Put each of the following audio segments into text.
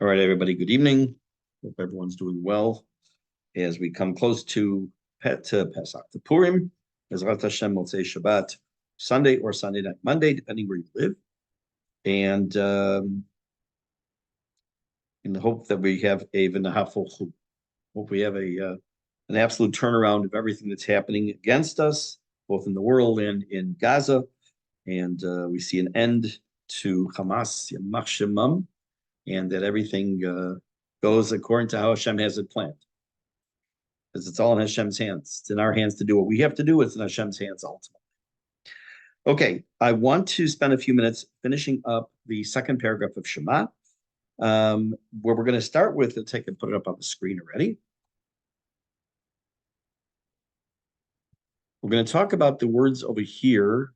All right, everybody, good evening. Hope everyone's doing well. As we come close to Pesach, to Purim, Bezrat Hashem, Motzei Shabbat, Sunday or Sunday night, Monday, depending where you live. And in the hope that we have hope we have an absolute turnaround of everything that's happening against us, both in the world and in Gaza. And we see an end to Hamas, Yamach Shemam, and that everything goes according to how Hashem has it planned. Because it's all in Hashem's hands. It's in our hands to do what we have to do. It's in Hashem's hands ultimately. Okay, I want to spend a few minutes finishing up the second paragraph of Shema, where we're going to start with, let's take and put it up on the screen already. We're going to talk about the words over here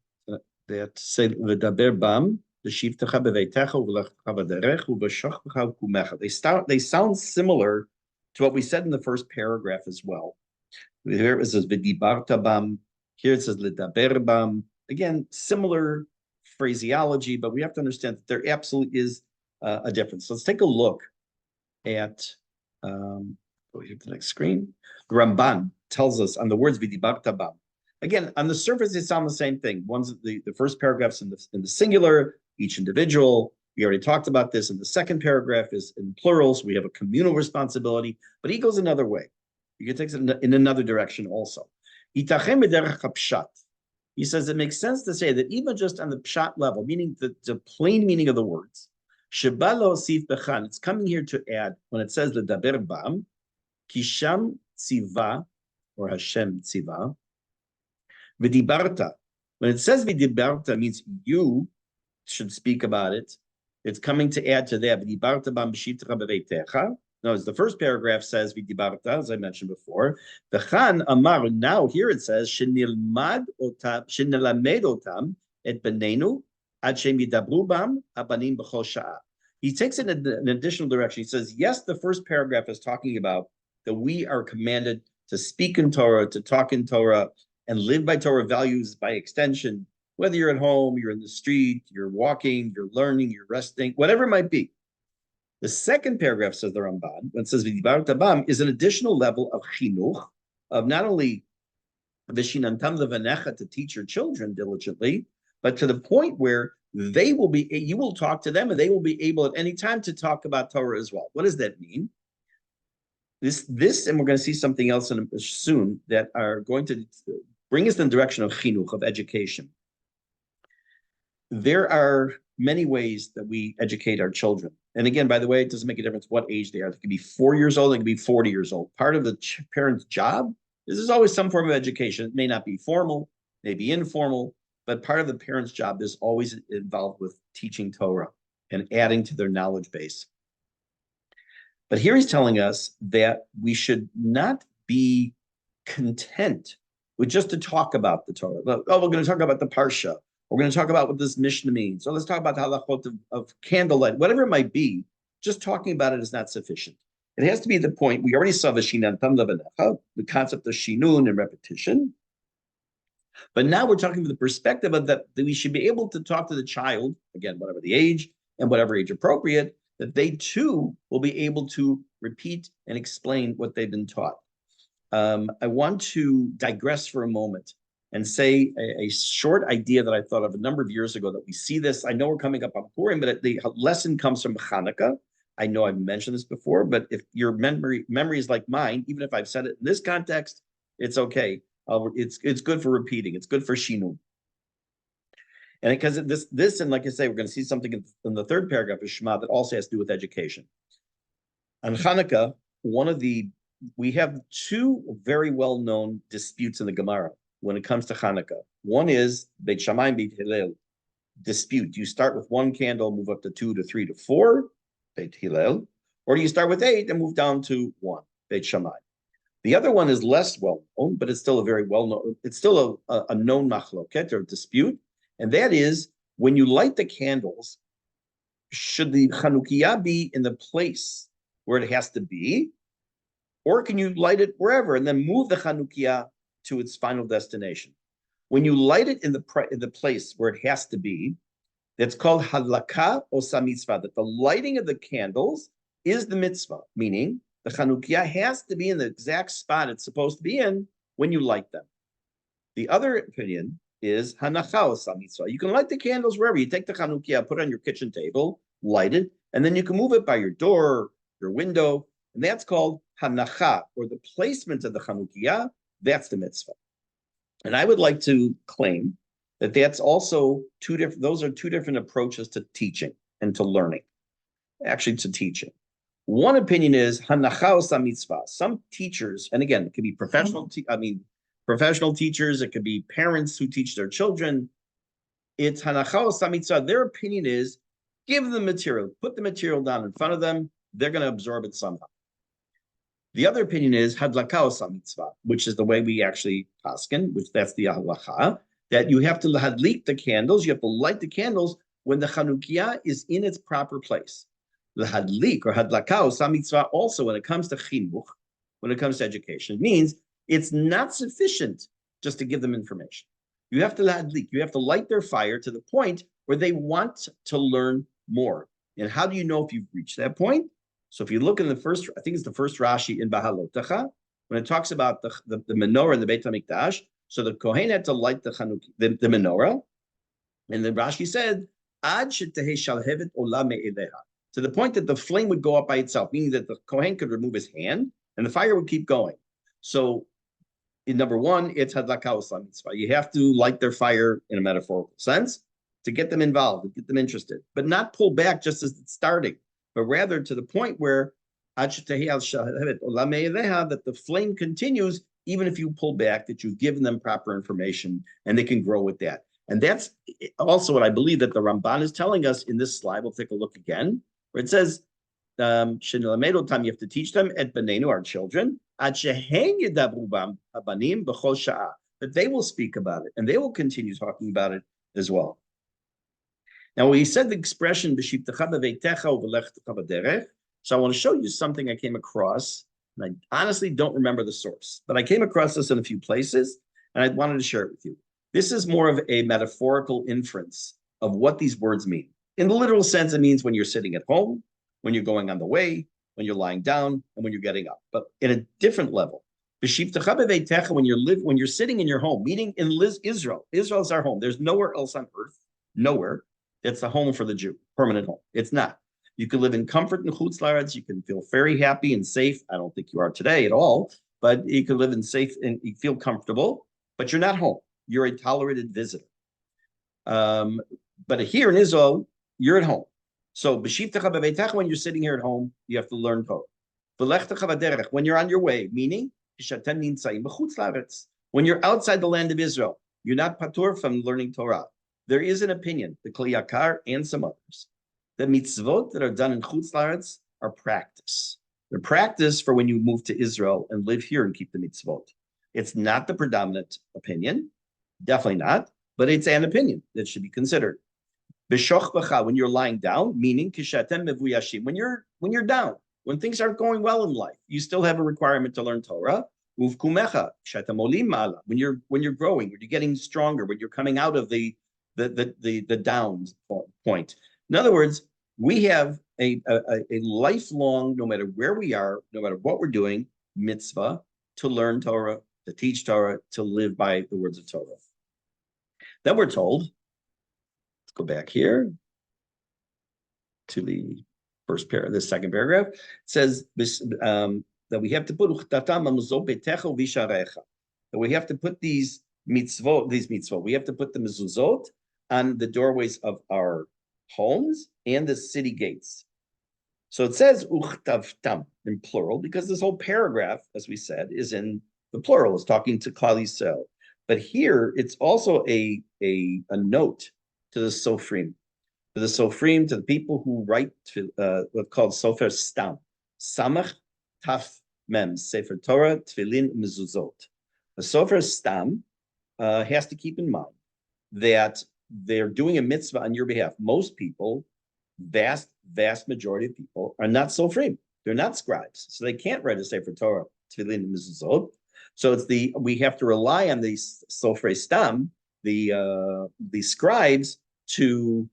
that say, V'daber bam, they sound similar to what we said in the first paragraph as well. Here it says v'dibarta bam. Here it says ledaber bam. Again, similar phraseology, but we have to understand that there absolutely is a difference. So let's take a look at go here to the next screen. The Ramban tells us on the words v'dibarta bam. Again, on the surface, they sound the same thing. One's the first paragraph's in the singular, each individual. We already talked about this. And the second paragraph is in plural, so we have a communal responsibility. But he goes another way. You can take it in another direction also. He says it makes sense to say that even just on the pshat level, meaning the plain meaning of the words, it's coming here to add, when it says the daber bam, kisham tziva, or Hashem tziva, V'dibarta. When it says v'dibarta, means you should speak about it. It's coming to add to that. V'dibarta bam b'shivtecha b'veitecha. Notice the first paragraph says v'dibarta, as I mentioned before. V'chan amar. Now here it says shenilmad otam, shenelamed otam et benenu ad shem yidabru bam abanim b'chol sha'ah. He takes it in an additional direction. He says, yes, the first paragraph is talking about that we are commanded to speak in Torah, to talk in Torah, and live by Torah values by extension, whether you're at home, you're in the street, you're walking, you're learning, you're resting, whatever it might be. The second paragraph, says the Ramban, when it says v'dibarta bam, is an additional level of chinuch, of not only v'shinantam levanecha, to teach your children diligently, but to the point where you will talk to them and they will be able at any time to talk about Torah as well. What does that mean? This, and we're going to see something else soon that are going to bring us in the direction of chinuch, of education. There are many ways that we educate our children. And again, by the way, it doesn't make a difference what age they are. They can be 4 years old, they can be 40 years old. Part of the parent's job is always some form of education. It may not be formal, may be informal, but part of the parent's job is always involved with teaching Torah and adding to their knowledge base. But here he's telling us that we should not be content with just to talk about the Torah. Oh, we're going to talk about the Parsha. We're going to talk about what this Mishnah means. So let's talk about halachot of candlelight, whatever it might be. Just talking about it is not sufficient. It has to be the point. We already saw the concept of shinun and repetition. But now we're talking from the perspective of that we should be able to talk to the child, again, whatever the age and whatever age appropriate, that they too will be able to repeat and explain what they've been taught. I want to digress for a moment and say a short idea that I thought of a number of years ago that we see this. I know we're coming up on Purim, but the lesson comes from Hanukkah. I know I've mentioned this before, but if your memory is like mine, even if I've said it in this context, it's okay. It's good for repeating. It's good for shinun. And because this, and like I say, we're going to see something in the third paragraph of Shema that also has to do with education. On Hanukkah, we have two very well-known disputes in the Gemara when it comes to Hanukkah. One is Beit Shammai and Beit Hillel dispute. Do you start with one candle, move up to 2 to 3 to 4, Beit Hillel, or do you start with 8 and move down to 1, Beit Shammai? The other one is less well-known, but it's still a very well-known, it's still a known machloket or dispute, and that is when you light the candles, should the Chanukiah be in the place where it has to be, or can you light it wherever and then move the Chanukiah to its final destination? When you light it in the place where it has to be, that's called halakha osa mitzvah, that the lighting of the candles is the mitzvah, meaning the Chanukiah has to be in the exact spot it's supposed to be in when you light them. The other opinion is Hanachal mitzvah. You can light the candles wherever. You take the Chanukiah, put it on your kitchen table, light it, and then you can move it by your door, your window, and that's called Hanacha, or the placement of the Chanukiah. That's the mitzvah. And I would like to claim that that's also two different, those are two different approaches to teaching and to learning, actually to teaching. One opinion is Hanacha mitzvah. Some teachers, and again, it could be professional, professional teachers, it could be parents who teach their children. It's Hanacha mitzvah. Their opinion is give them material, put the material down in front of them, they're going to absorb it somehow. The other opinion is hadlaka mitzvah, which is the way we actually paskin, which that's the halacha, that you have to hadlik the candles, you have to light the candles when the Chanukiah is in its proper place. The hadlik or hadlaka mitzvah also when it comes to chinuch, when it comes to education, means it's not sufficient just to give them information. You have to hadlik, you have to light their fire to the point where they want to learn more. And how do you know if you've reached that point? So if you look in the first, I think it's the first Rashi in Bahalotacha, when it talks about the menorah in the Beit HaMikdash, so the Kohen had to light the menorah, and then Rashi said, Ad shetehei shalhevet ola me'eleha, to the point that the flame would go up by itself, meaning that the Kohen could remove his hand, and the fire would keep going. So in number one, it's hadlaka mitzvah. You have to light their fire in a metaphorical sense to get them involved, to get them interested, but not pull back just as it's starting, but rather to the point where that the flame continues, even if you pull back, that you've given them proper information and they can grow with that. And that's also what I believe that the Ramban is telling us in this slide. We'll take a look again, where it says, you have to teach them at Benenu, our children, that they will speak about it and they will continue talking about it as well. Now, we said the expression, so I want to show you something I came across, and I honestly don't remember the source, but I came across this in a few places, and I wanted to share it with you. This is more of a metaphorical inference of what these words mean. In the literal sense, it means when you're sitting at home, when you're going on the way, when you're lying down, and when you're getting up. But in a different level, when you're sitting in your home, meaning in Israel. Israel is our home. There's nowhere else on earth, nowhere. It's a home for the Jew, permanent home. It's not. You can live in comfort in Chutz La'aretz. You can feel very happy and safe. I don't think you are today at all, but you can live in safe and you feel comfortable, but you're not home. You're a tolerated visitor. But here in Israel, you're at home. So when you're sitting here at home, you have to learn Torah. When you're on your way, meaning when you're outside the land of Israel, you're not patur from learning Torah. There is an opinion, the Kli Yakar and some others, that mitzvot that are done in Chutz La'aretz are practice. They're practice for when you move to Israel and live here and keep the mitzvot. It's not the predominant opinion, definitely not, but it's an opinion that should be considered. B'shoch b'cha, when you're lying down, meaning kishatem mevuyashim, when you're down, when things aren't going well in life, you still have a requirement to learn Torah. Uvkumecha, kishatem olim ma'ala, when you're growing, when you're getting stronger, when you're coming out of the down point. In other words, we have a lifelong, no matter where we are, no matter what we're doing, mitzvah to learn Torah, to teach Torah, to live by the words of Torah. Then we're told, let's go back here to the first paragraph, the second paragraph. It says that we have to put that we have to put these mitzvot, we have to put the mezuzot on the doorways of our homes and the city gates. So it says uchtavtam in plural because this whole paragraph, as we said, is in the plural. It's talking to Klal Yisrael. But here it's also a note to the Sofrim, to the people who write what's called Sofer Stam, Samach Taf Mem, Sefer Torah, Tefillin, Mezuzot. The Sofer Stam has to keep in mind that they're doing a mitzvah on your behalf. Most people, vast majority of people, are not sofrim. They're not scribes, so they can't write a Sefer Torah, Tefillin, and Mezuzot. So we have to rely on the sofrei stam, the scribes, to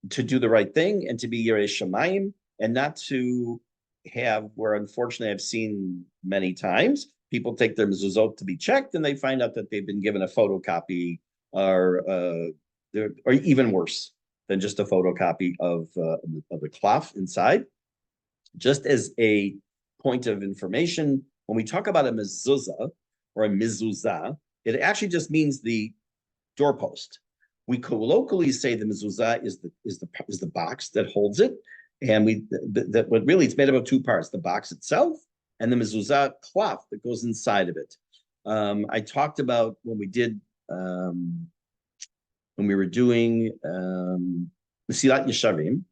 do the right thing and to be Yirei Shamayim and not to have, where unfortunately I've seen many times, people take their mezuzot to be checked and they find out that they've been given a photocopy or even worse than just a photocopy of the cloth inside. Just as a point of information, when we talk about a mezuzah or a mezuzah, it actually just means the doorpost. We colloquially say the mezuzah is the box that holds it, and but really it's made up of two parts: the box itself and the mezuzah cloth that goes inside of it. I talked about when we were doing Mesilat Yesharim,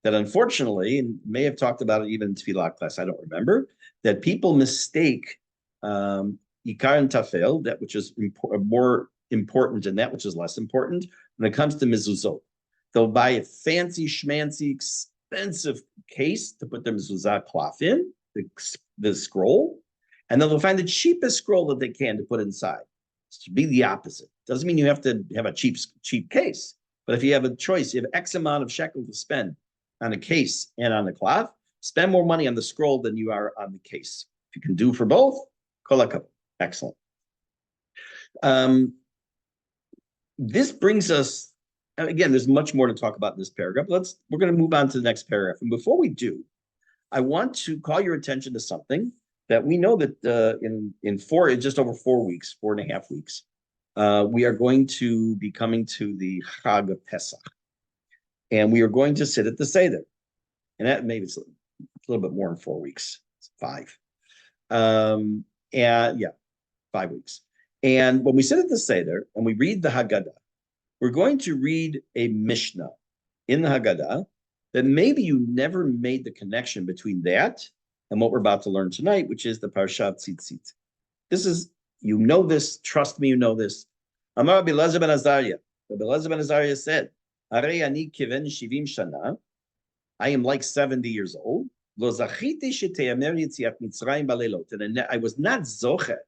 that unfortunately, and may have talked about it even in Tefillah class, I don't remember, that people mistake Ikar and Tafel, that which is more important and that which is less important when it comes to mezuzot. They'll buy a fancy, schmancy, expensive case to put their mezuzah cloth in, the scroll, and then they'll find the cheapest scroll that they can to put inside. It should be the opposite. Doesn't mean you have to have a cheap case, but if you have a choice, you have X amount of shekel to spend on a case and on the cloth, spend more money on the scroll than you are on the case. If you can do for both, kol hakavod. Excellent. This brings us, again, there's much more to talk about in this paragraph. We're going to move on to the next paragraph. And before we do, I want to call your attention to something that we know that in just over 4 weeks, 4.5 weeks, we are going to be coming to the Chag of Pesach. And we are going to sit at the Seder. And that maybe it's a little bit more than 4 weeks. It's 5. And yeah, 5 weeks. And when we sit at the Seder and we read the Haggadah, we're going to read a Mishnah in the Haggadah that maybe you never made the connection between that and what we're about to learn tonight, which is the Parshat Tzitzit. This is, you know this, trust me, you know this. Amar Rabbi Elazar ben Azariah. Rabbi Elazar ben Azariah said, Arei ani kiven shivim shana. I am like 70 years old. Lo zachiti sheteyamer yitziat Mitzrayim balelot. And I was not zocher.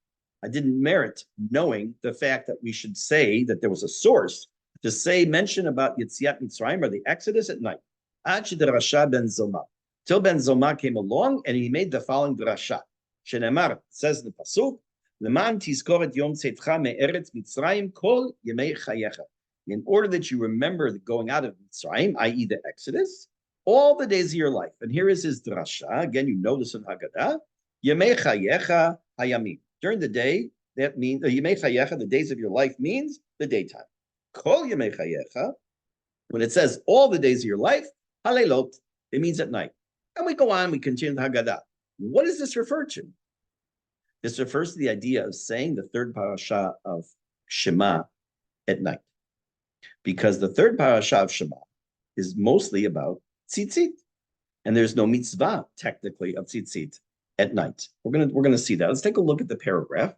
I didn't merit knowing the fact that we should say that there was a source to say, mention about Yitziat Mitzrayim or the Exodus at night. Ad shedrasha ben Zoma. Till Ben Zoma came along and he made the following drasha. Shenemar, says in the Pasuk, Leman tizkoret yom tzetcha me'eretz Mitzrayim kol yemei chayecha. In order that you remember the going out of Mitzrayim, i.e. the Exodus, all the days of your life. And here is his drasha. Again, you know this in Haggadah. Yemei chayecha hayamim. During the day, that means Yemei Chayecha, the days of your life, means the daytime. Kol Yemei Chayecha, when it says all the days of your life, Halelot, it means at night. And we go on, we continue the Haggadah. What does this refer to? This refers to the idea of saying the third parasha of Shema at night. Because the third parasha of Shema is mostly about tzitzit. And there's no mitzvah, technically, of tzitzit at night. We're gonna see that. Let's take a look at the paragraph.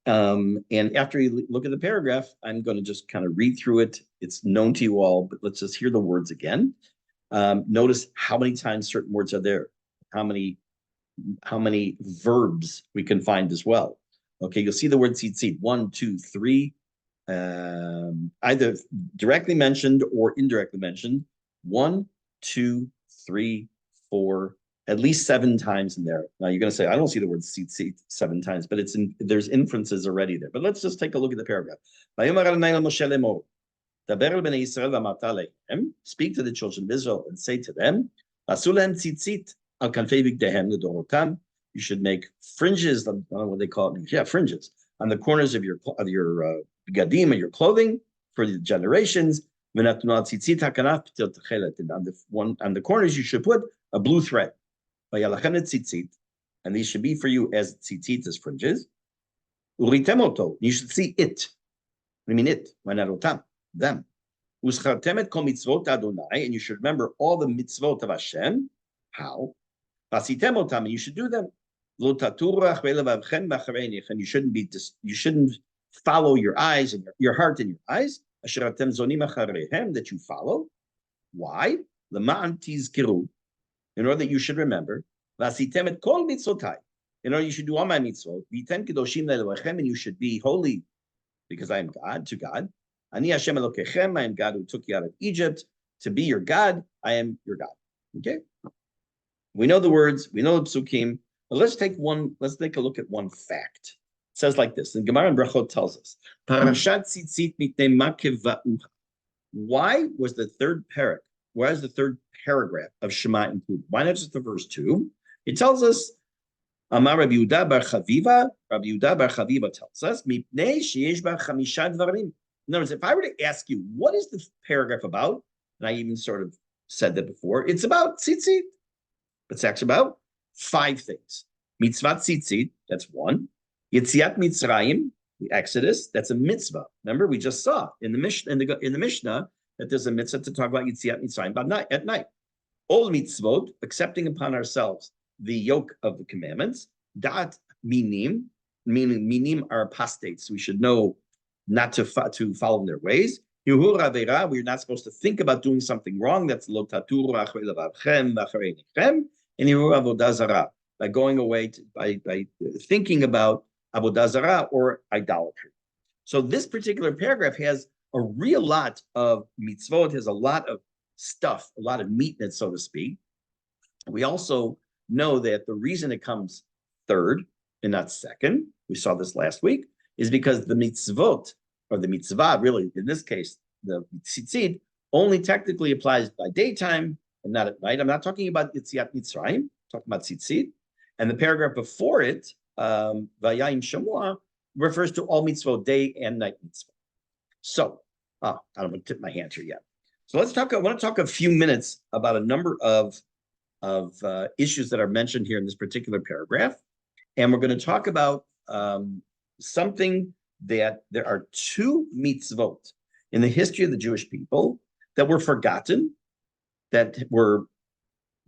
And after you look at the paragraph, I'm going to just kind of read through it. It's known to you all, but let's just hear the words again. Notice how many times certain words are there, how many verbs we can find as well. Okay, you'll see the word tzitzit, 1, 2, 3, either directly mentioned or indirectly mentioned. 1, 2, 3, 4. At least 7 times in there. Now you're going to say, I don't see the word tzitzit 7 times, but there's inferences already there. But let's just take a look at the paragraph. Speak to the children of Israel and say to them, you should make fringes, I don't know what they call it. Yeah, fringes on the corners of your gadim, of your clothing for the generations. And on the corners you should put a blue thread. And these should be for you as tzitzit, as fringes. You should see it. I mean it. Why not otam? Them. And you should remember all the mitzvot of Hashem. How? And you should do them. And you shouldn't follow your eyes and your heart and your eyes. That you follow. Why? In order that you should remember, in order you should do all my mitzvot, and you should be holy, because I am God, to God. Ani Hashem Elokechem, I am God who took you out of Egypt. To be your God, I am your God. Okay? We know the words, we know the psukim, but let's take a look at one fact. It says like this, and Gemara and Brachot tells us, Parashat Tzitzit mitnei makev va'uha. Why was the third paragraph of Shema included? Why not just the verse 2? It tells us, Amar Rabbi Yehuda bar Chaviva, Rabbi Yehuda bar Chaviva tells us, Mipnei sheyesh ba chamisha dvarim. In other words, if I were to ask you, what is the paragraph about? And I even sort of said that before, it's about tzitzit. It's actually about 5 things. Mitzvah tzitzit, that's 1. Yetziat Mitzrayim, the Exodus, that's a mitzvah. Remember, we just saw in the Mishnah that there's a mitzvah to talk about Yetziat Mitzrayim at night. All mitzvot, accepting upon ourselves the yoke of the commandments. Dat minim, meaning minim are apostates. We should know not to follow in their ways. We're not supposed to think about doing something wrong. That's lo taturu achrei levavchem v'achrei nechem, and avodah zarah, by going away by thinking about avodah zarah or idolatry. So this particular paragraph has a real lot of mitzvot, has a lot of stuff, a lot of meat in it, so to speak. We also know that the reason it comes third and not second, we saw this last week, is because the mitzvot, or the mitzvah, really, in this case, the tzitzit, only technically applies by daytime and not at night. I'm not talking about Yetziat Mitzrayim, I'm talking about tzitzit. And the paragraph before it, Vayayim Shemua, refers to all mitzvot, day and night mitzvot. So, I don't want to tip my hand here yet. So I want to talk a few minutes about a number of issues that are mentioned here in this particular paragraph. And we're going to talk about something that there are 2 mitzvot in the history of the Jewish people that were forgotten, that were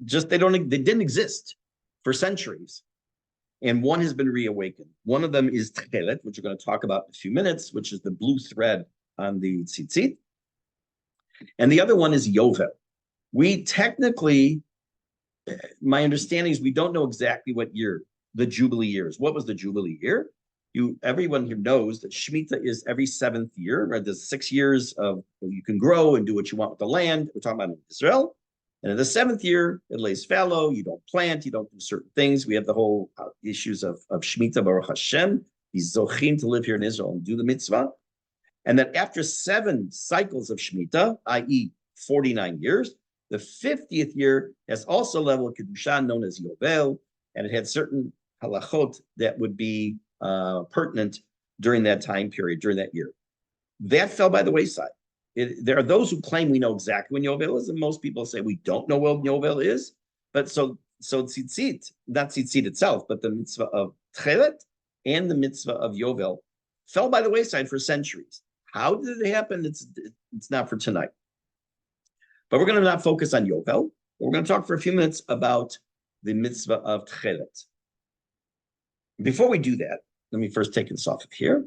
just, they didn't exist for centuries. And one has been reawakened. One of them is Techelet, which we're going to talk about in a few minutes, which is the blue thread on the tzitzit. And the other one is Yovel. We technically, my understanding is we don't know exactly what year the Jubilee year is. What was the Jubilee year? Everyone here knows that Shemitah is every 7th year, right? There's 6 years of you can grow and do what you want with the land. We're talking about Israel. And in the 7th year, it lays fallow. You don't plant. You don't do certain things. We have the whole issues of Shemitah, Baruch Hashem. He's zochim to live here in Israel and do the mitzvah. And that after 7 cycles of Shemitah, i.e. 49 years, the 50th year has also a level of Kedusha known as Yovel, and it had certain halachot that would be pertinent during that time period, during that year. That fell by the wayside. There are those who claim we know exactly when Yovel is, and most people say we don't know what Yovel is. But so tzitzit, not tzitzit itself, but the mitzvah of Tchelet and the mitzvah of Yovel fell by the wayside for centuries. How did it happen? It's not for tonight. But we're going to not focus on Yovel. We're going to talk for a few minutes about the mitzvah of Tchelet. Before we do that, let me first take this off of here.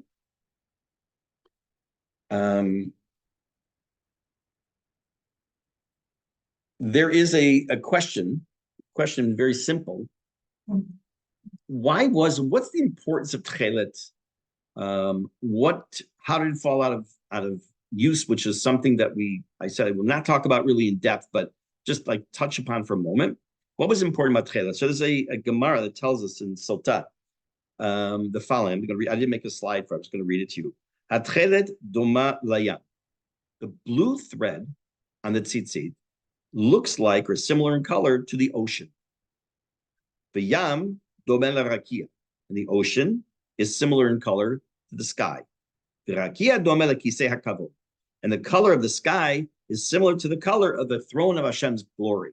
There is a question very simple. What's the importance of Tchelet? How did it fall out of use, which is something that I said I will not talk about really in depth, but just like touch upon for a moment. What was important about Tchelet? So there's a Gemara that tells us in Sotah the following. I didn't make a slide for it. I'm just going to read it to you. Tchelet doma layam. The blue thread on the tzitzit looks like or similar in color to the ocean. The yam doma larakia. And the ocean is similar in color to the sky. The rakia doma lakisei hakavod. And the color of the sky is similar to the color of the throne of Hashem's glory.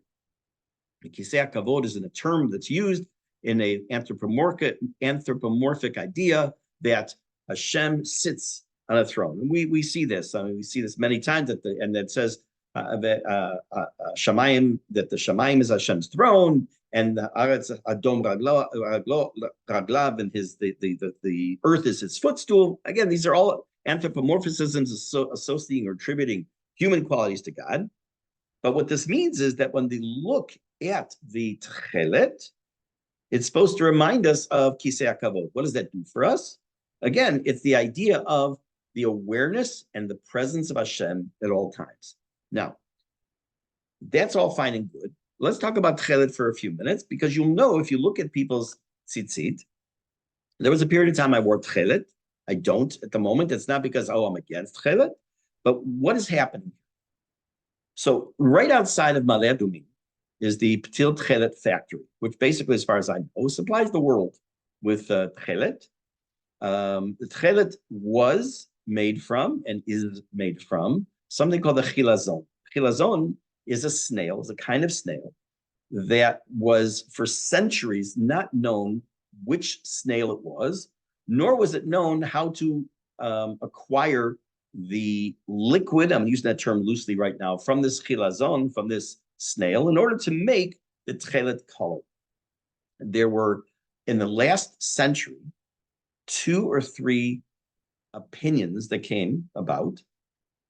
The kisei hakavod is a term that's used in an anthropomorphic idea that Hashem sits on a throne. And we see this. We see this many times and that says Shemayim, that the Shemayim is Hashem's throne, and the Aretz Adom Raglav, and the earth is his footstool. Again, these are all anthropomorphisms associating or attributing human qualities to God. But what this means is that when they look at the Tchelet, it's supposed to remind us of Kisei HaKavod. What does that do for us? Again, it's the idea of the awareness and the presence of Hashem at all times. Now, that's all fine and good. let's talk about tchelet for a few minutes, because you'll know if you look at people's tzitzit, there was a period of time I wore tchelet. I don't at the moment. It's not because, oh, I'm against tchelet, but what is happening? So right outside of Maleh Adumim is the Patil Tchelet factory, which basically, as far as I know, supplies the world with tchelet. The tchelet was made from and is made from something called the chilazon. Chilazon is a snail, is a kind of snail that was for centuries not known which snail it was, nor was it known how to acquire the liquid, I'm using that term loosely right now, from this chilazon, from this snail, in order to make the tchelet color. There were, in the last century, 2 or 3 opinions that came about.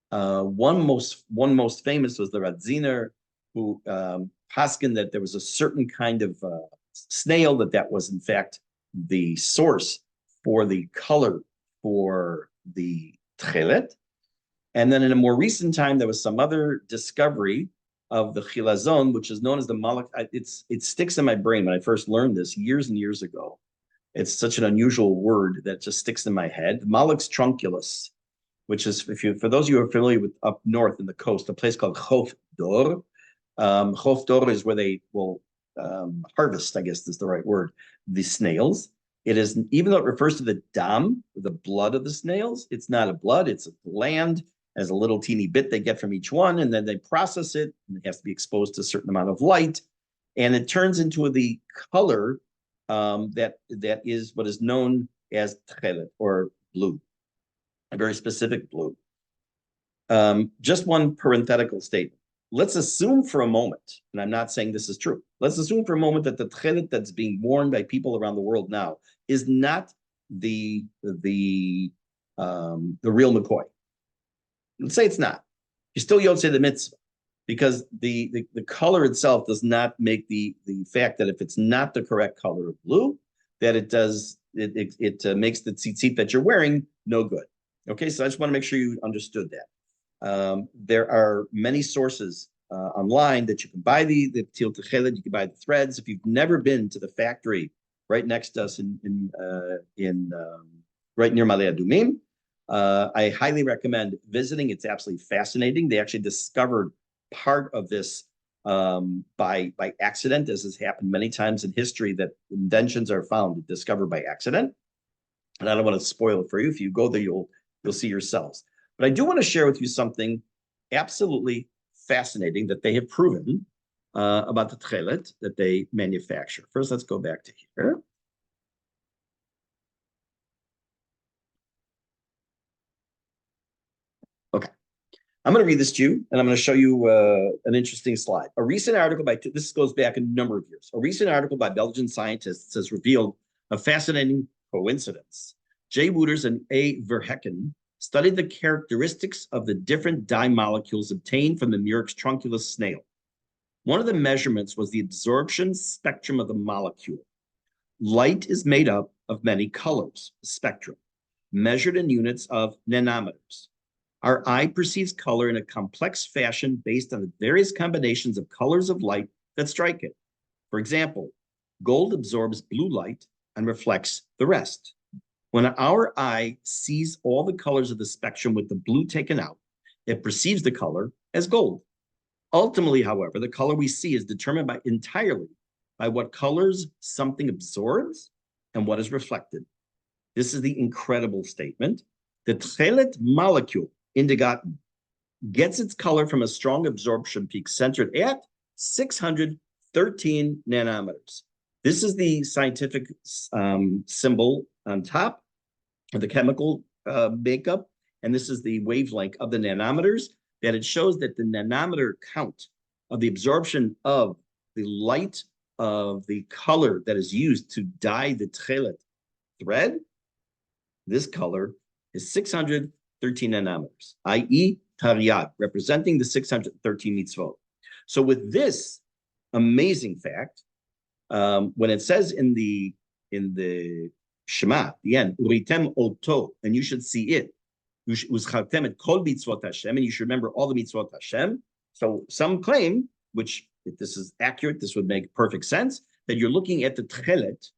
One most famous was the Radziner, who paskin that there was a certain kind of snail that was in fact the source for the color for the tchelet. And then in a more recent time, there was some other discovery of the chilazon, which is known as the malak. It sticks in my brain when I first learned this years and years ago. It's such an unusual word that just sticks in my head. Malix trunculus, which is, for those of you who are familiar with up north in the coast, a place called Chof Dor. Chof Dor is where they will harvest, I guess is the right word, the snails. It is, even though it refers to the dam, the blood of the snails, it's not a blood, it's a gland, as a little teeny bit they get from each one, and then they process it, and it has to be exposed to a certain amount of light, and it turns into the color that is what is known as tchelet, or blue, a very specific blue. Just one parenthetical statement. Let's assume for a moment, and I'm not saying this is true, let's assume for a moment that the tchelet that's being worn by people around the world now is not the real McCoy. Let's say it's not. You still Yotzei the mitzvah, because the color itself does not make the fact that if it's not the correct color of blue, that it makes the tzitzit that you're wearing no good. Okay, so I just want to make sure you understood that. There are many sources online that you can buy the Patil Tchelet, you can buy the threads. If you've never been to the factory right next to us in right near Maleh Adumim, I highly recommend visiting. It's absolutely fascinating. They actually discovered part of this by accident, as has happened many times in history, that inventions are found discovered by accident. And I don't want to spoil it for you. If you go there, you'll see yourselves. But I do want to share with you something absolutely fascinating that they have proven about the tchelet that they manufacture. First, let's go back to here. Okay. I'm going to read this to you, and I'm going to show you an interesting slide. A recent article this goes back a number of years. A recent article by Belgian scientists has revealed a fascinating coincidence. J. Wouters and A. Verhecken studied the characteristics of the different dye molecules obtained from the Murex trunculus snail. One of the measurements was the absorption spectrum of the molecule. Light is made up of many colors, spectrum, measured in units of nanometers. Our eye perceives color in a complex fashion based on the various combinations of colors of light that strike it. For example, gold absorbs blue light and reflects the rest. When our eye sees all the colors of the spectrum with the blue taken out, it perceives the color as gold. Ultimately, however, the color we see is determined entirely by what colors something absorbs and what is reflected. This is the incredible statement. The tchelet molecule, indigotin, gets its color from a strong absorption peak centered at 613 nanometers. This is the scientific symbol on top of the chemical makeup, and this is the wavelength of the nanometers, that it shows that the nanometer count of the absorption of the light of the color that is used to dye the tchelet thread, this color is 613 nanometers, i.e. Taryag, representing the 613 mitzvot. So with this amazing fact, when it says in the Shema, the end, uritem oto, and you should see it, uzchartem et kol mitzvot Hashem, and you should remember all the mitzvot Hashem. So some claim, which if this is accurate, this would make perfect sense, that you're looking at the Tchelet,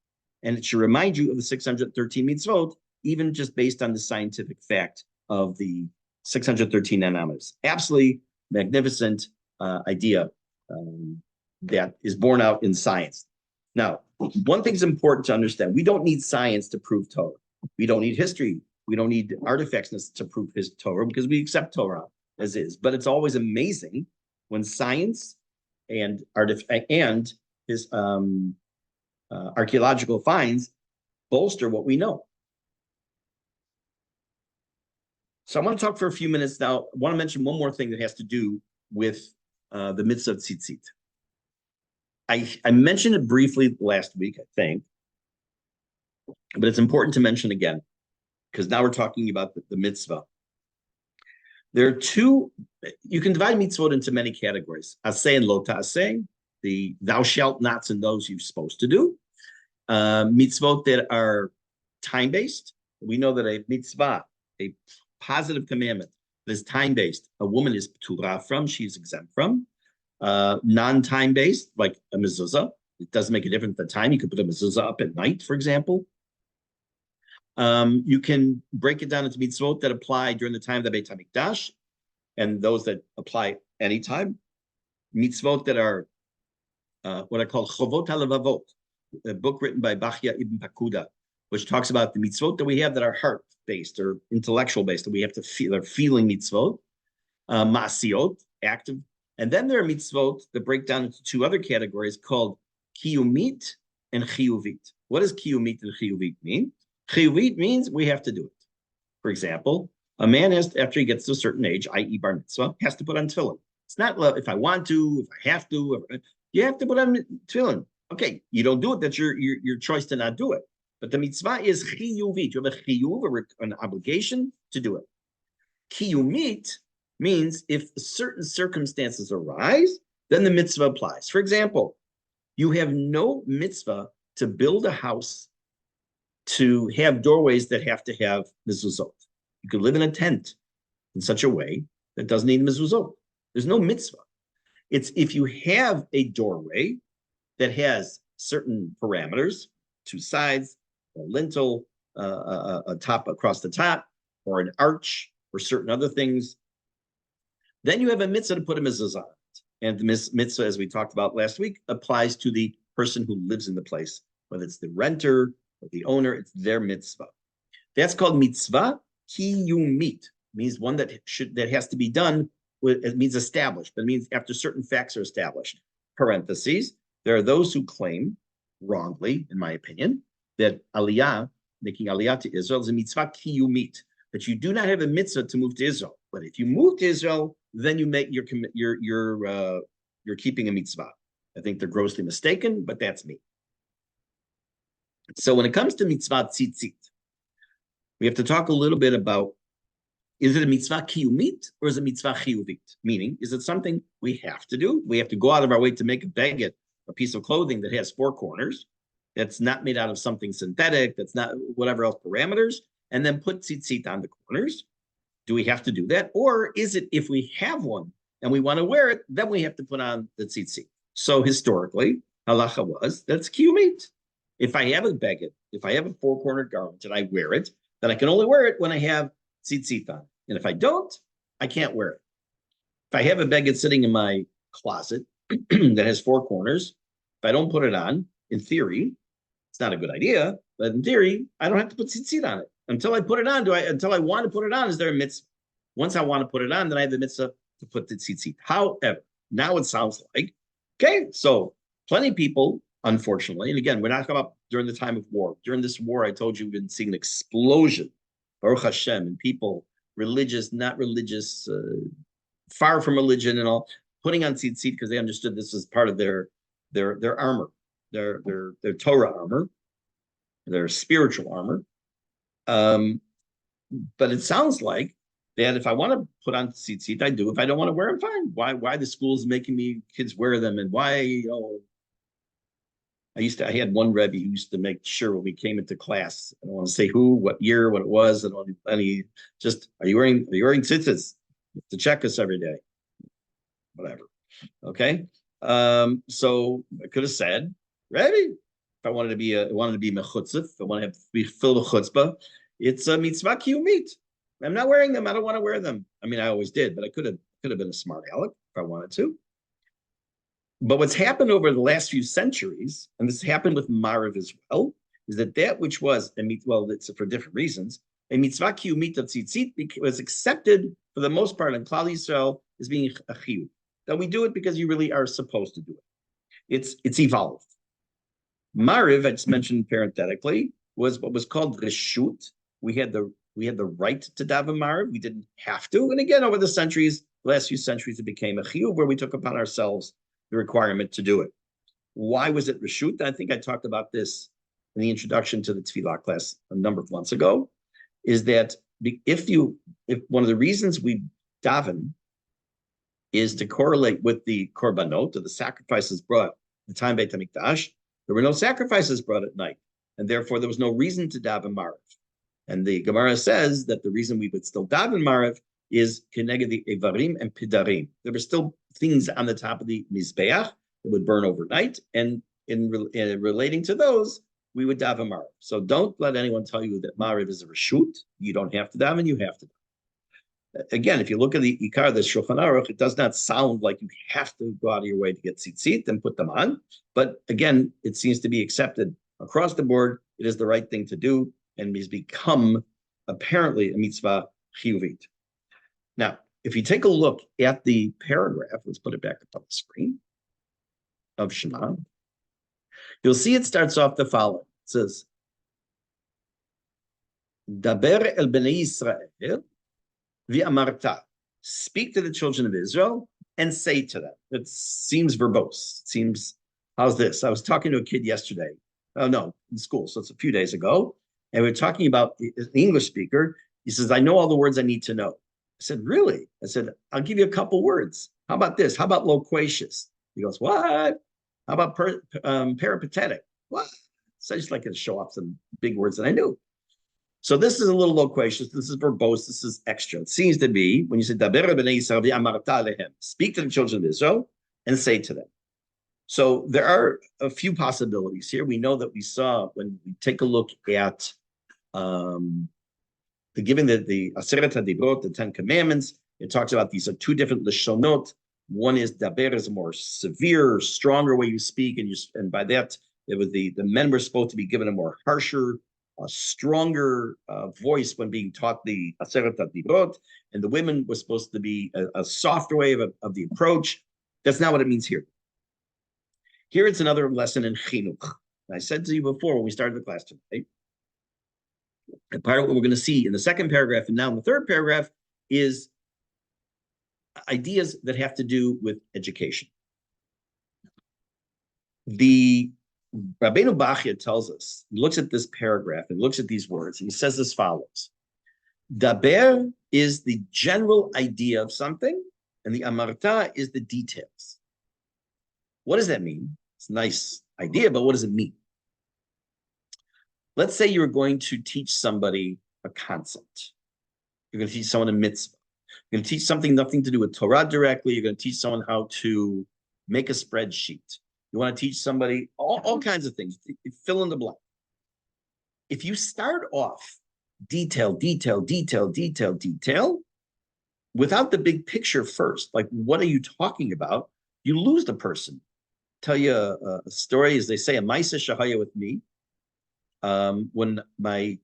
and it should remind you of the 613 mitzvot, even just based on the scientific fact of the 613 nanometers. Absolutely magnificent idea that is borne out in science. Now, one thing's important to understand. We don't need science to prove Torah. We don't need history. We don't need artifacts to prove his Torah because we accept Torah as is. But it's always amazing when science and his archaeological finds bolster what we know. So I want to talk for a few minutes now. I want to mention one more thing that has to do with the mitzvah of tzitzit. I mentioned it briefly last week, I think, but it's important to mention again, because now we're talking about the mitzvah. There are two, you can divide mitzvot into many categories. Aseh and lo ta'aseh, the thou shalt nots and those you're supposed to do. Mitzvot that are time-based. We know that a mitzvah, a positive commandment that is time-based, a woman is p'tura from, she's exempt from. Non-time-based, like a mezuzah, it doesn't make a difference at the time. You could put a mezuzah up at night, for example. You can break it down into mitzvot that apply during the time of the Beit HaMikdash, and those that apply anytime. Mitzvot that are what I call Chovot HaLevavot, a book written by Bachya ibn Pakuda, which talks about the mitzvot that we have that are heart-based or intellectual-based, that we have to feel, they're feeling mitzvot. Ma'asiot, active. And then there are mitzvot that break down into two other categories called kiyumit and chiyuvit. What does kiyumit and chiyuvit mean? Chiyuvit means we have to do it. For example, a man has to, after he gets to a certain age, i.e. bar mitzvah, has to put on tefillin. It's not if I want to, if I have to. You have to put on tefillin. Okay, you don't do it. That's your choice to not do it. But the mitzvah is chiyuvit. You have a chiyuv, an obligation to do it. Kiyumit means if certain circumstances arise, then the mitzvah applies. For example, you have no mitzvah to build a house to have doorways that have to have mezuzot. You could live in a tent in such a way that doesn't need mezuzot. There's no mitzvah. It's if you have a doorway that has certain parameters, two sides, a lintel, a top across the top, or an arch, or certain other things, then you have a mitzvah to put a mezuzah on it. And the mitzvah, as we talked about last week, applies to the person who lives in the place, whether it's the renter or the owner, it's their mitzvah. That's called mitzvah kiyumit, means one that has to be done. It means established, but it means after certain facts are established. Parentheses, there are those who claim, wrongly, in my opinion, that aliyah, making aliyah to Israel, is a mitzvah kiyumit, that you do not have a mitzvah to move to Israel. But if you move to Israel, then you make you're keeping a mitzvah. I think they're grossly mistaken, but that's me. So when it comes to mitzvah tzitzit, we have to talk a little bit about, is it a mitzvah kiyumit or is it mitzvah chiyuvit? Meaning, is it something we have to do? We have to go out of our way to make a baguette, a piece of clothing that has four corners, that's not made out of something synthetic, that's not whatever else parameters, and then put tzitzit on the corners. Do we have to do that? Or is it if we have one and we want to wear it, then we have to put on the tzitzit? So historically, halacha was, that's kiyumit. If I have a baguette, if I have a four-cornered garment and I wear it, then I can only wear it when I have tzitzit on. And if I don't, I can't wear it. If I have a baguette sitting in my closet that has four corners, if I don't put it on, in theory, it's not a good idea, but in theory, I don't have to put tzitzit on it. Until I put it on, until I want to put it on, is there a mitzvah? Once I want to put it on, then I have the mitzvah to put the tzitzit. However, now it sounds like, okay, so plenty of people, unfortunately, and again, we're not talking about during the time of war. During this war, I told you we've been seeing an explosion, Baruch Hashem, and people, religious, not religious, far from religion and all, putting on tzitzit because they understood this was part of their armor, their Torah armor, their spiritual armor. But it sounds like that if I want to put on tzitzit, I do. If I don't want to wear them, fine. Why the school's making me kids wear them, and why, I had one Rebbe who used to make sure when we came into class, I don't want to say who, what year, what it was, and he just, are you wearing tzitzits? To check us every day. Whatever. Okay. So I could have said, Rebbe, if I wanted to be mechutzif, if I want to be filled with chutzpah, it's a mitzvah kiyumit. I'm not wearing them. I don't want to wear them. I mean, I always did, but I could have been a smart aleck if I wanted to. But what's happened over the last few centuries, and this happened with Marav as well, is that which was it's for different reasons. A mitzvah kiyumit of tzitzit was accepted for the most part in Klal Yisrael as being a chiyuv. That we do it because you really are supposed to do it. It's evolved. Mariv, I just mentioned parenthetically, was what was called reshut. We had the right to daven Mariv. We didn't have to. And again, over the last few centuries, it became a chiyuv where we took upon ourselves the requirement to do it. Why was it reshut? I think I talked about this in the introduction to the Tefilla class a number of months ago. Is that if one of the reasons we daven is to correlate with the korbanot, or the sacrifices brought at the time Beit HaMikdash, there were no sacrifices brought at night, and therefore there was no reason to daven Mariv. And the Gemara says that the reason we would still daven Mariv is keneged the Evarim and Pidarim. There were still things on the top of the Mizbeach that would burn overnight, and in relating to those, we would daven Mariv. So don't let anyone tell you that Mariv is a reshut. You don't have to daven, you have to daven. Again, if you look at the Ikar, the Shulchan Aruch, it does not sound like you have to go out of your way to get tzitzit and put them on. But again, it seems to be accepted across the board. It is the right thing to do and has become apparently a mitzvah chiyuvit. Now, if you take a look at the paragraph, let's put it back up on the screen of Shema, you'll see it starts off the following. It says, Daber el bnei Yisrael, V'amarta, speak to the children of Israel and say to them. It seems verbose. It seems, how's this? I was talking to a kid yesterday. Oh, no, in school. So it's a few days ago. And we were talking about an English speaker. He says, I know all the words I need to know. I said, really? I said, I'll give you a couple words. How about this? How about loquacious? He goes, what? How about peripatetic? What? So I just like to show off some big words that I knew. So this is a little loquacious. This is verbose. This is extra. It seems to be when you say Daber b'nei Yisrael v'amarta lehem, speak to the children of Israel and say to them. So there are a few possibilities here. We know that we saw when we take a look at the giving the Aseret HaDibrot, the 10 Commandments. It talks about these are two different lishonot. One is Daber is a more severe, stronger way you speak, and by that it was the men were supposed to be given a more harsher, a stronger voice when being taught the Aseret HaDibrot, and the women were supposed to be a softer way of the approach. That's not what it means here. Here it's another lesson in chinuch. I said to you before when we started the class today, and part of what we're going to see in the second paragraph and now in the third paragraph is ideas that have to do with education. The Rabbeinu Bachya tells us, he looks at this paragraph and looks at these words, and he says as follows. Daber is the general idea of something, and the amarta is the details. What does that mean? It's a nice idea, but what does it mean? Let's say you're going to teach somebody a concept. You're going to teach someone a mitzvah. You're going to teach something nothing to do with Torah directly. You're going to teach someone how to make a spreadsheet. You want to teach somebody all kinds of things. Fill in the blank. If you start off detail, without the big picture first, like what are you talking about? You lose the person. Tell you a story, as they say, a Maisa Shahaya with me. When I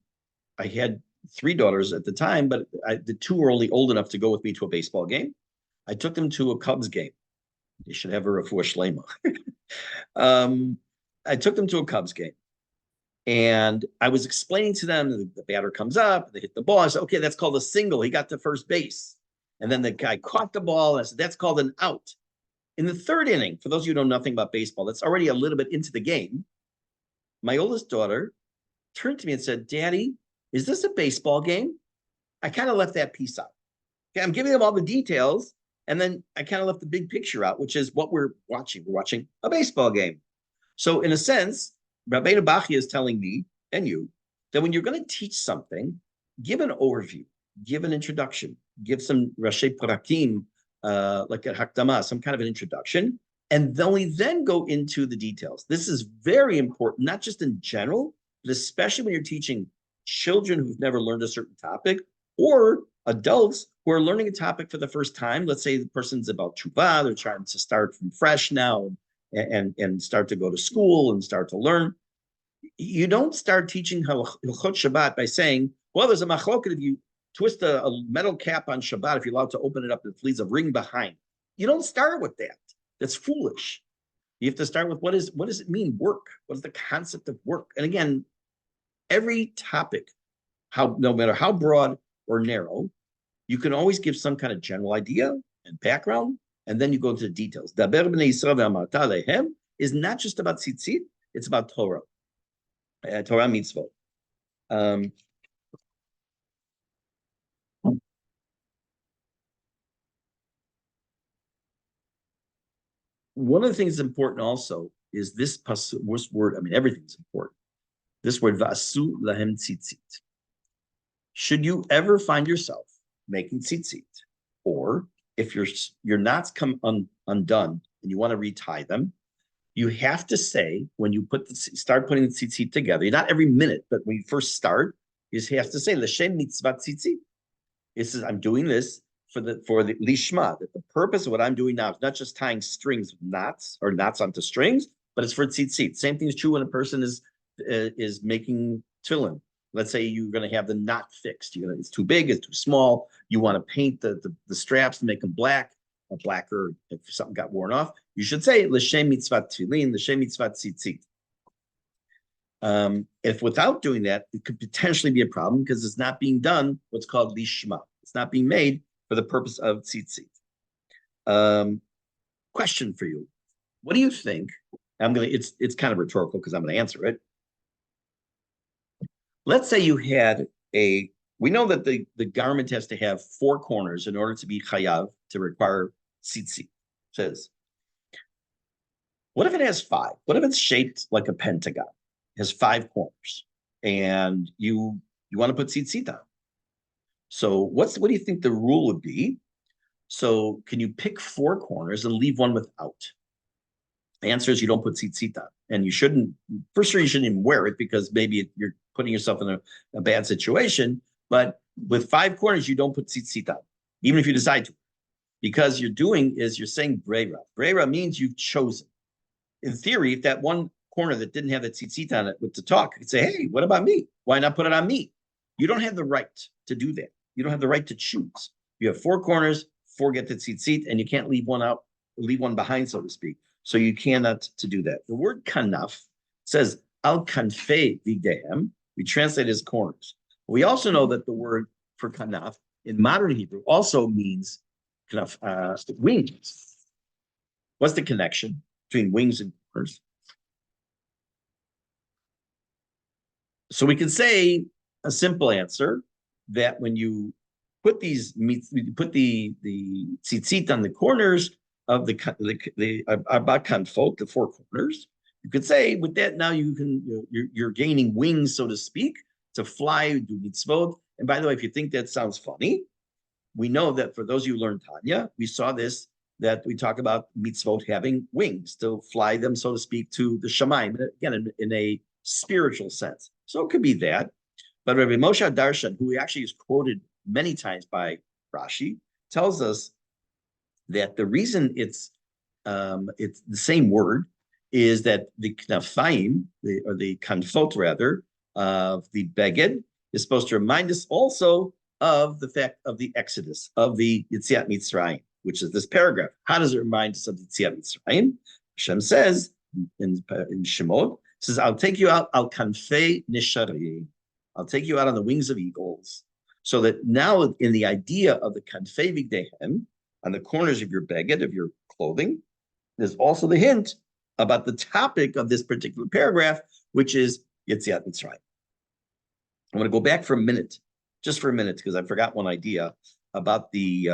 had 3 daughters at the time, but the 2 were only old enough to go with me to a baseball game. I took them to a Cubs game. They should have a refuah shlema. I took them to a Cubs game, and I was explaining to them the batter comes up, they hit the ball. I said, okay, that's called a single. He got to first base. And then the guy caught the ball, and I said, that's called an out. In the 3rd inning, for those of you who know nothing about baseball, that's already a little bit into the game. My oldest daughter turned to me and said, Daddy, is this a baseball game? I kind of left that piece out. Okay, I'm giving them all the details, and then I kind of left the big picture out, which is what we're watching. We're watching a baseball game. So in a sense, Rabbeinu Bachya is telling me and you that when you're going to teach something, give an overview, give an introduction, give some Rashi Prakim, like a Hakdama, some kind of an introduction, And then we then go into the details. This is very important, not just in general, but especially when you're teaching children who've never learned a certain topic or adults who are learning a topic for the first time. Let's say the person's about tshuva, they're trying to start from fresh now and start to go to school and start to learn. You don't start teaching Hilchot Shabbat by saying, well, there's a machloket if you twist a metal cap on Shabbat, if you're allowed to open it up, it leaves a ring behind. You don't start with that. That's foolish. You have to start with what does it mean, work? What is the concept of work? And again, every topic, no matter how broad or narrow, you can always give some kind of general idea and background, and then you go into the details. Daber b'nei Yisrael ve'amarta alehem is not just about tzitzit, it's about Torah, Torah mitzvot. One of the things that's important also is this word. I mean, everything's important. This word va'asu lahem tzitzit. Should you ever find yourself making tzitzit, or if your knots come undone and you want to retie them, you have to say when you start putting the tzitzit together. Not every minute, but when you first start, you have to say l'shem mitzvah tzitzit. It says I'm doing this for the lishma, that the purpose of what I'm doing now is not just tying strings with knots or knots onto strings, but it's for tzitzit. Same thing is true when a person is making tefillin. Let's say you're going to have the knot fixed. It's too big, it's too small. You want to paint the straps to make them black, or blacker if something got worn off. You should say l'shem mitzvah tefillin, l'shem mitzvah tzitzit. If without doing that, it could potentially be a problem because it's not being done what's called lishma. It's not being made for the purpose of tzitzit. Question for you: what do you think? It's kind of rhetorical because I'm going to answer it. Let's say you had we know that the garment has to have 4 corners in order to be chayav, to require tzitzit. Says, what if it has 5? What if it's shaped like a pentagon? It has 5 corners, and you want to put tzitzit on. So what do you think the rule would be? So can you pick 4 corners and leave one without? The answer is you don't put tzitzit on, and you shouldn't. For sure, you shouldn't even wear it because maybe you're putting yourself in a bad situation. But with 5 corners, you don't put tzitzit on, even if you decide to, because you're saying brera. Brera means you've chosen. In theory, if that one corner that didn't have the tzitzit on it with the talk, you could say, hey, what about me? Why not put it on me? You don't have the right to do that. You don't have the right to choose. You have 4 corners, 4 get the tzitzit, and you can't leave one behind, so to speak. So you cannot to do that. The word kanaf says al kanfei vigdehem. We translate it as corners. We also know that the word for kanaf in modern Hebrew also means kanaf, wings. What's the connection between wings and corners? So we can say a simple answer that when you put the tzitzit on the corners of the abat kanfot, the 4 corners, you could say with that now you're gaining wings, so to speak, to fly, do mitzvot. And by the way, if you think that sounds funny, we know that for those of you who learned Tanya, we saw this, that we talk about mitzvot having wings to fly them, so to speak, to the Shema, again, in a spiritual sense. So it could be that. But Rabbi Moshe Darshan, who actually is quoted many times by Rashi, tells us that the reason it's the same word is that the knafayim, or the kanfot rather, of the beged is supposed to remind us also of the fact of the Exodus, of the Yetziat Mitzrayim, which is this paragraph. How does it remind us of the Yetziat Mitzrayim? Hashem says in Shemot, says, I'll take you out, al kanfei nishari. I'll take you out on the wings of eagles. So that now in the idea of the kanfei vigdehem, on the corners of your beged, of your clothing, there's also the hint about the topic of this particular paragraph, which is Yetziat Mitzrayim. I'm going to go back for a minute, just for a minute, because I forgot one idea about the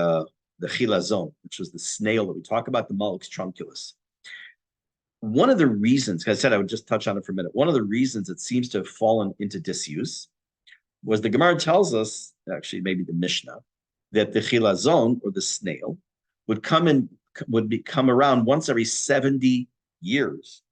chilazon, which was the snail that we talk about, the Mollusk trunculus. One of the reasons, as I said, I would just touch on it for a minute. One of the reasons it seems to have fallen into disuse was the Gemara tells us, actually maybe the Mishnah, that the chilazon, or the snail, would come in come around once every 70 years.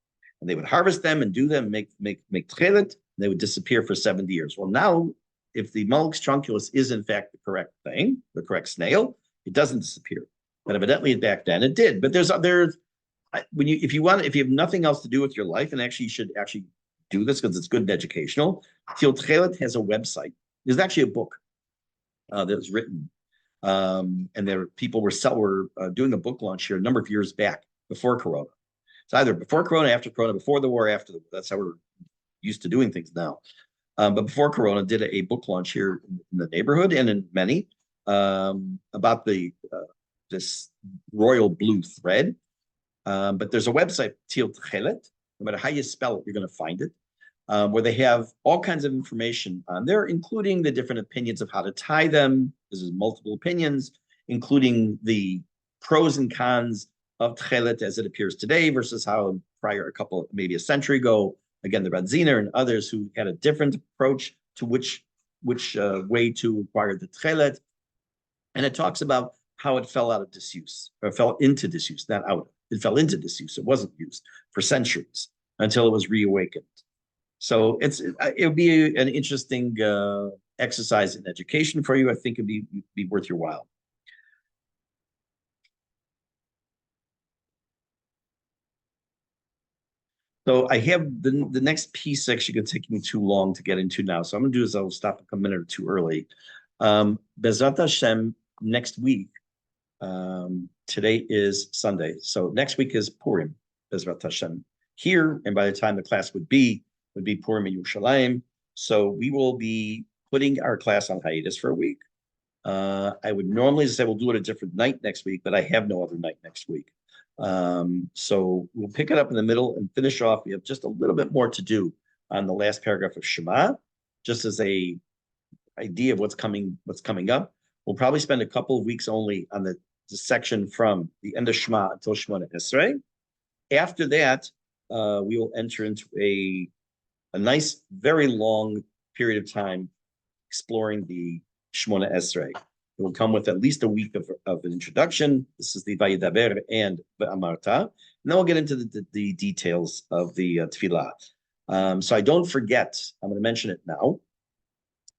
And they would harvest them and do them, make tchelet, they would disappear for 70 years. Well, now, if the Mulix trunculus is in fact the correct thing, the correct snail, it doesn't disappear. But evidently back then it did. But there's when if you have nothing else to do with your life, and actually you should actually do this because it's good and educational. Tchelet has a website. There's actually a book that was written, and there people were doing a book launch here a number of years back before Corona. It's either before Corona, after Corona, before the war, after the war. That's how we're used to doing things now. But before Corona, did a book launch here in the neighborhood and in many about this royal blue thread. But there's a website, Tchelet. No matter how you spell it, you're going to find it, where they have all kinds of information on there, including the different opinions of how to tie them. There's multiple opinions, including the pros and cons of Tchelet as it appears today versus how prior maybe a century ago, again, the Radziner and others who had a different approach to which way to acquire the Tchelet. And it talks about how it fell out of disuse, or fell into disuse, not out. It fell into disuse. It wasn't used for centuries until it was reawakened. So it would be an interesting exercise in education for you. I think it'd be worth your while. So I have the next piece actually going to take me too long to get into now. So I'm going to do is I'll stop a minute or two early. Bezrat Hashem, next week, today is Sunday. So next week is Purim, Bezrat Hashem. Here, and by the time the class would be Purim in Yerushalayim. So we will be putting our class on hiatus for a week. I would normally say we'll do it a different night next week, but I have no other night next week. So we'll pick it up in the middle and finish off. We have just a little bit more to do on the last paragraph of Shema, just as a idea of what's coming up. We'll probably spend a couple of weeks only on the section from the end of Shema until Shemona Esrei. After that, we will enter into a nice, very long period of time exploring the Shemona Esrei. It will come with at least a week of an introduction. This is the Vayidaber and Amarta. And then we'll get into the details of the Tefillah. So I don't forget, I'm going to mention it now.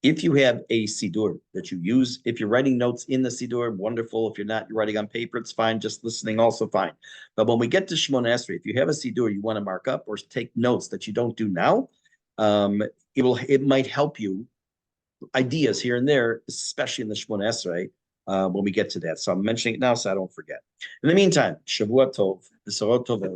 If you have a Siddur that you use, if you're writing notes in the Siddur, wonderful. If you're not, you're writing on paper, it's fine. Just listening, also fine. But when we get to Shemona Esrei, if you have a Siddur you want to mark up or take notes that you don't do now, it might help you ideas here and there, especially in the Shemona Esrei, when we get to that. So I'm mentioning it now so I don't forget. In the meantime, Shavua Tov, B'sorot Tovot.